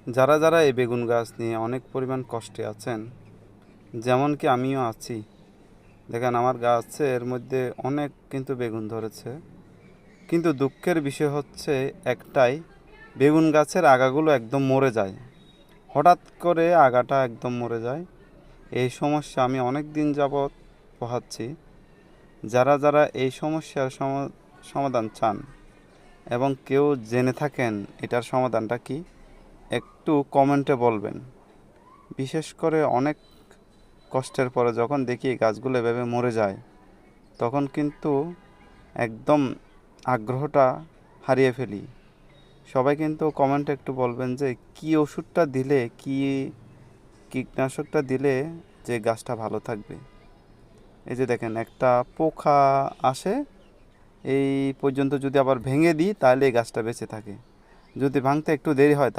যারা যারা এই বেগুন গাছ নিয়ে অনেক পরিমাণ কষ্টে আছেন, যেমন কি আমিও আছি। দেখেন আমার গাছের মধ্যে অনেক কিন্তু বেগুন ধরেছে, কিন্তু দুঃখের বিষয় হচ্ছে একটাই, বেগুন গাছের আগাগুলো একদম মরে যায়। হঠাৎ করে আগাটা একদম মরে যায়। এই সমস্যা আমি অনেক দিন যাবৎ পোহাচ্ছি। যারা যারা এই সমস্যার সমাধান চান এবং কেউ জেনে থাকেন এটার সমাধানটা কি, একটু কমেন্টে বলবেন। বিশেষ করে অনেক কষ্টের পরে যখন দেখি এই গাছগুলো এভাবে মরে যায়, তখন কিন্তু একদম আগ্রহটা হারিয়ে ফেলি। সবাই কিন্তু কমেন্টে একটু বলবেন যে কী ওষুধটা দিলে, কী কীটনাশকটা দিলে যে গাছটা ভালো থাকবে। এই যে দেখেন একটা পোকা আসে, এই পর্যন্ত যদি আবার ভেঙে দিই তাহলে এই গাছটা বেঁচে থাকে। যদি ভাঙতে একটু দেরি হয়